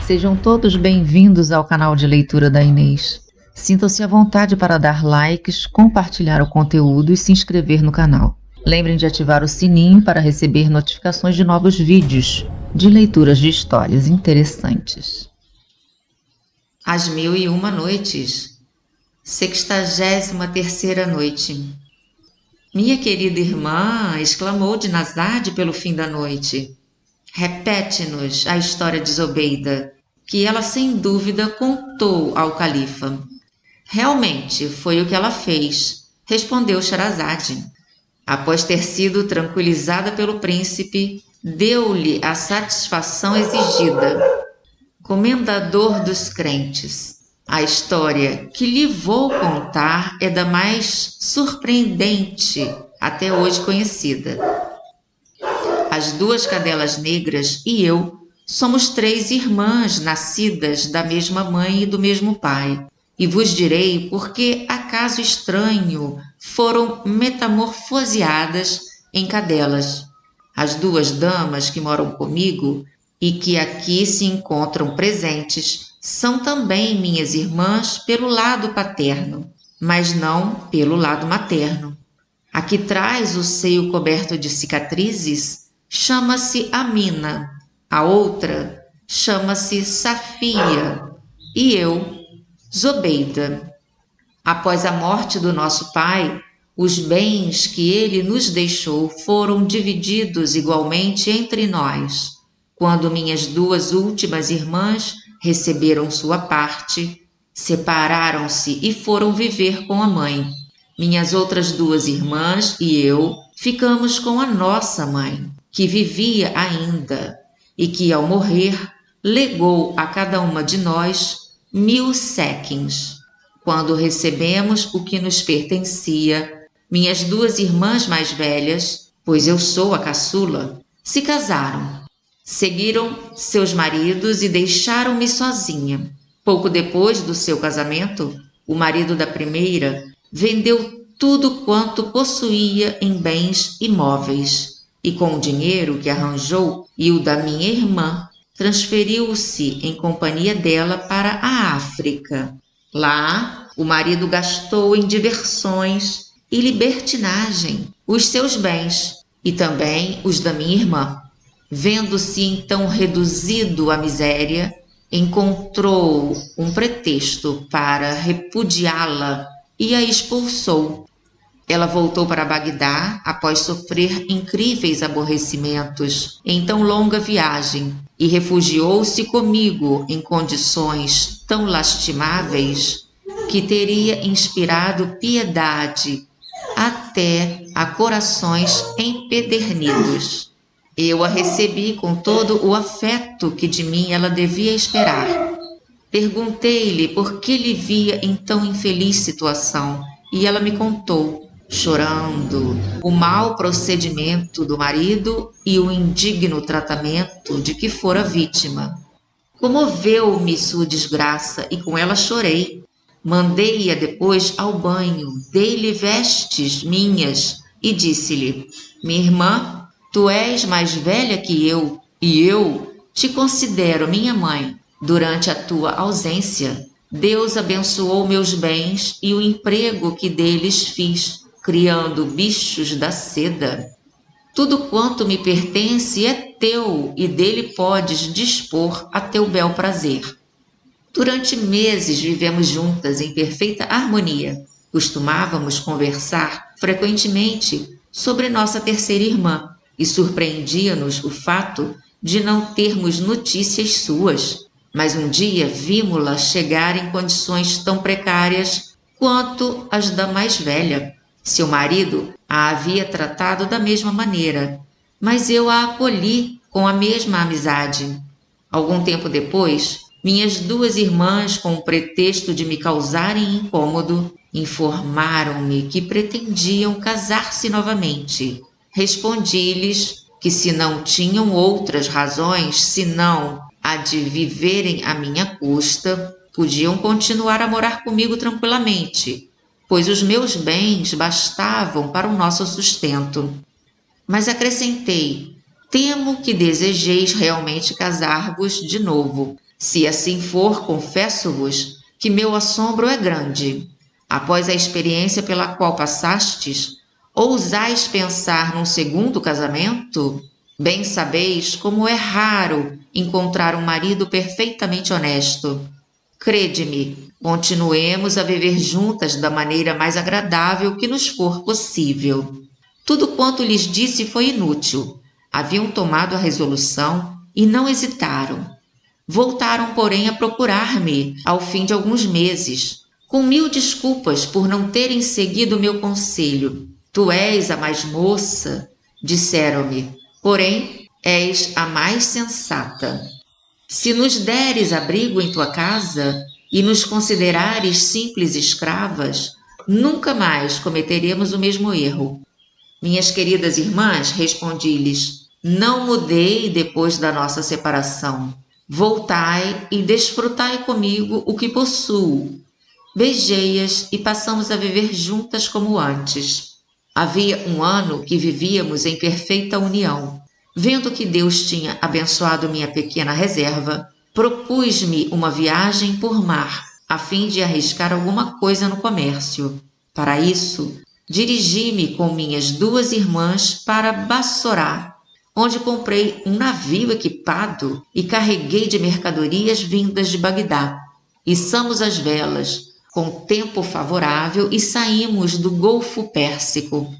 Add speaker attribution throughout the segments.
Speaker 1: Sejam todos bem-vindos ao canal de leitura da Inês. Sintam-se à vontade para dar likes, compartilhar o conteúdo e se inscrever no canal. Lembrem de ativar o sininho para receber notificações de novos vídeos de leituras de histórias interessantes. As 1001 Noites, 63ª noite. Minha querida irmã, exclamou Dinazade pelo fim da noite. Repete-nos a história de Zobeida, que ela sem dúvida contou ao califa. Realmente foi o que ela fez, respondeu Sherazade. Após ter sido tranquilizada pelo príncipe, deu-lhe a satisfação exigida. Comendador dos crentes, a história que lhe vou contar é da mais surpreendente até hoje conhecida. As duas cadelas negras e eu somos 3 irmãs nascidas da mesma mãe e do mesmo pai. E vos direi porque acaso estranho foram metamorfoseadas em cadelas. As 2 damas que moram comigo e que aqui se encontram presentes são também minhas irmãs pelo lado paterno, mas não pelo lado materno. A que traz o seio coberto de cicatrizes chama-se Amina, a outra chama-se Safia e eu, Zobeida. Após a morte do nosso pai, os bens que ele nos deixou foram divididos igualmente entre nós. Quando minhas 2 últimas irmãs receberam sua parte, separaram-se e foram viver com a mãe. Minhas outras 2 irmãs e eu ficamos com a nossa mãe, que vivia ainda e que, ao morrer, legou a cada uma de nós 1000 séquins. Quando recebemos o que nos pertencia, minhas 2 irmãs mais velhas, pois eu sou a caçula, se casaram. Seguiram seus maridos e deixaram-me sozinha. Pouco depois do seu casamento, o marido da primeira vendeu tudo quanto possuía em bens imóveis e com o dinheiro que arranjou e o da minha irmã, transferiu-se em companhia dela para a África. Lá, o marido gastou em diversões e libertinagem os seus bens e também os da minha irmã. Vendo-se então reduzido à miséria, encontrou um pretexto para repudiá-la e a expulsou. Ela voltou para Bagdá após sofrer incríveis aborrecimentos em tão longa viagem e refugiou-se comigo em condições tão lastimáveis que teria inspirado piedade até a corações empedernidos. Eu a recebi com todo o afeto que de mim ela devia esperar. Perguntei-lhe por que lhe via em tão infeliz situação e ela me contou, chorando, o mau procedimento do marido e o indigno tratamento de que fora vítima. Comoveu-me sua desgraça e com ela chorei. Mandei-a depois ao banho, dei-lhe vestes minhas e disse-lhe: minha irmã, tu és mais velha que eu e eu te considero minha mãe. Durante a tua ausência, Deus abençoou meus bens e o emprego que deles fiz, criando bichos da seda. Tudo quanto me pertence é teu e dele podes dispor a teu bel prazer. Durante meses vivemos juntas em perfeita harmonia. Costumávamos conversar frequentemente sobre nossa terceira irmã e surpreendia-nos o fato de não termos notícias suas. Mas um dia vimos-la chegar em condições tão precárias quanto as da mais velha. Seu marido a havia tratado da mesma maneira, mas eu a acolhi com a mesma amizade. Algum tempo depois, minhas 2 irmãs, com o pretexto de me causarem incômodo, informaram-me que pretendiam casar-se novamente. Respondi-lhes que se não tinham outras razões senão a de viverem à minha custa, podiam continuar a morar comigo tranquilamente, pois os meus bens bastavam para o nosso sustento. Mas acrescentei Temo que desejeis realmente casar-vos de novo. Se assim for, confesso-vos que meu assombro é grande. Após a experiência pela qual passastes, ousais pensar num segundo casamento? Bem sabeis como é raro encontrar um marido perfeitamente honesto. Crede-me, continuemos a viver juntas da maneira mais agradável que nos for possível. Tudo quanto lhes disse foi inútil. Haviam tomado a resolução e não hesitaram. Voltaram, porém, a procurar-me ao fim de alguns meses, com 1000 desculpas por não terem seguido meu conselho. Tu és a mais moça, disseram-me, porém és a mais sensata. Se nos deres abrigo em tua casa e nos considerares simples escravas, nunca mais cometeremos o mesmo erro. Minhas queridas irmãs, respondi-lhes, não mudei depois da nossa separação. Voltai e desfrutai comigo o que possuo. Beijei-as e passamos a viver juntas como antes. Havia 1 ano que vivíamos em perfeita união. Vendo que Deus tinha abençoado minha pequena reserva, propus-me uma viagem por mar, a fim de arriscar alguma coisa no comércio. Para isso, dirigi-me com minhas 2 irmãs para Bassorá, onde comprei um navio equipado e carreguei de mercadorias vindas de Bagdá. Içamos as velas, com tempo favorável, e saímos do Golfo Pérsico.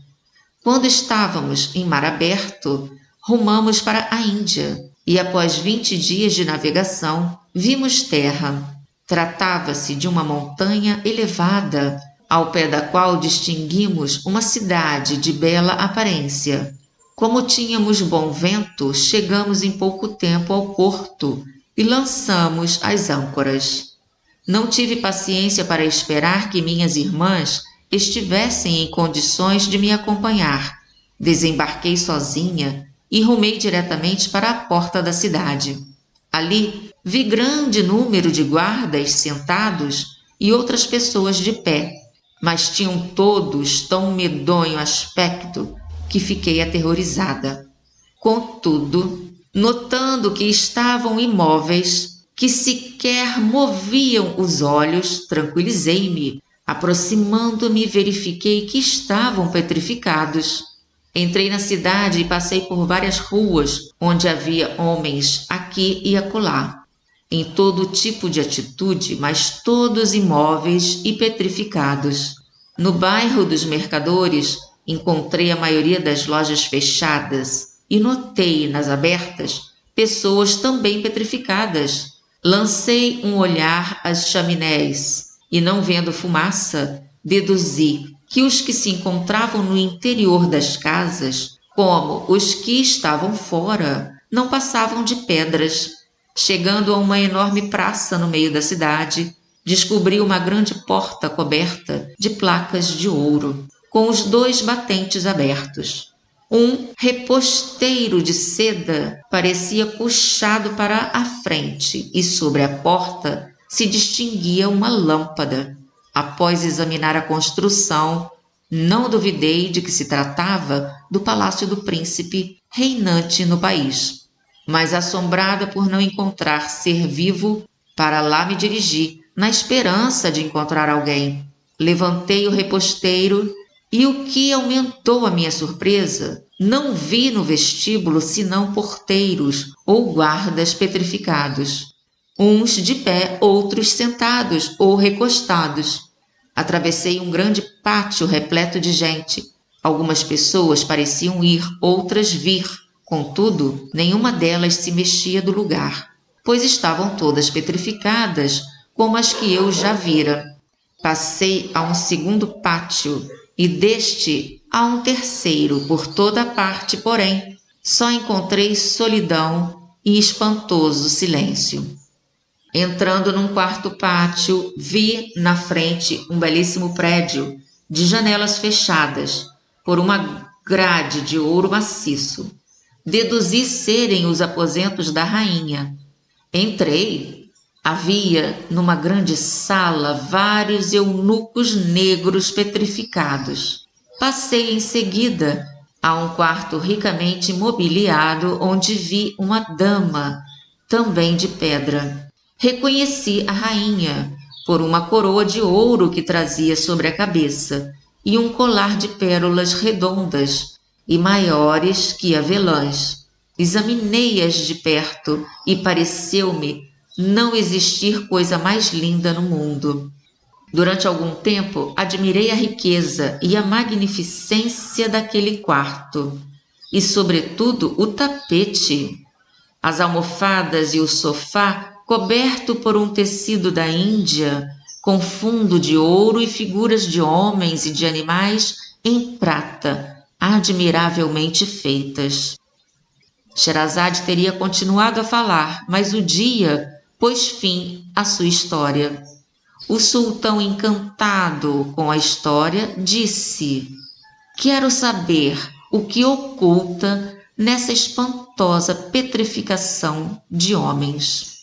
Speaker 1: Quando estávamos em mar aberto, rumamos para a Índia e, após 20 dias de navegação, vimos terra. Tratava-se de uma montanha elevada, ao pé da qual distinguimos uma cidade de bela aparência. Como tínhamos bom vento, chegamos em pouco tempo ao porto e lançamos as âncoras. Não tive paciência para esperar que minhas irmãs estivessem em condições de me acompanhar. Desembarquei sozinha e rumei diretamente para a porta da cidade. Ali vi grande número de guardas sentados e outras pessoas de pé, mas tinham todos tão medonho aspecto que fiquei aterrorizada. Contudo, notando que estavam imóveis, que sequer moviam os olhos, tranquilizei-me. Aproximando-me, verifiquei que estavam petrificados. Entrei na cidade e passei por várias ruas, onde havia homens aqui e acolá, em todo tipo de atitude, mas todos imóveis e petrificados. No bairro dos mercadores, encontrei a maioria das lojas fechadas e notei nas abertas pessoas também petrificadas. Lancei um olhar às chaminés e, não vendo fumaça, deduzi que os que se encontravam no interior das casas, como os que estavam fora, não passavam de pedras. Chegando a uma enorme praça no meio da cidade, descobri uma grande porta coberta de placas de ouro, com os 2 batentes abertos. Um reposteiro de seda parecia puxado para a frente e sobre a porta se distinguia uma lâmpada. Após examinar a construção, não duvidei de que se tratava do palácio do príncipe reinante no país. Mas, assombrada por não encontrar ser vivo, para lá me dirigi, na esperança de encontrar alguém. Levantei o reposteiro e, o que aumentou a minha surpresa, não vi no vestíbulo senão porteiros ou guardas petrificados, uns de pé, outros sentados ou recostados. Atravessei um grande pátio repleto de gente. Algumas pessoas pareciam ir, outras vir. Contudo, nenhuma delas se mexia do lugar, pois estavam todas petrificadas, como as que eu já vira. Passei a um segundo pátio e deste a um terceiro. Por toda parte, porém, só encontrei solidão e espantoso silêncio. Entrando num quarto pátio, vi na frente um belíssimo prédio de janelas fechadas por uma grade de ouro maciço. Deduzi serem os aposentos da rainha. Entrei. Havia numa grande sala vários eunucos negros petrificados. Passei em seguida Há um quarto ricamente mobiliado onde vi uma dama, também de pedra. Reconheci a rainha por uma coroa de ouro que trazia sobre a cabeça e um colar de pérolas redondas e maiores que avelãs. Examinei-as de perto e pareceu-me não existir coisa mais linda no mundo. Durante algum tempo, admirei a riqueza e a magnificência daquele quarto, e, sobretudo, o tapete, as almofadas e o sofá coberto por um tecido da Índia, com fundo de ouro e figuras de homens e de animais em prata, admiravelmente feitas. Sherazade teria continuado a falar, mas o dia pôs fim à sua história. O sultão, encantado com a história, disse: quero saber o que oculta nessa espantosa petrificação de homens.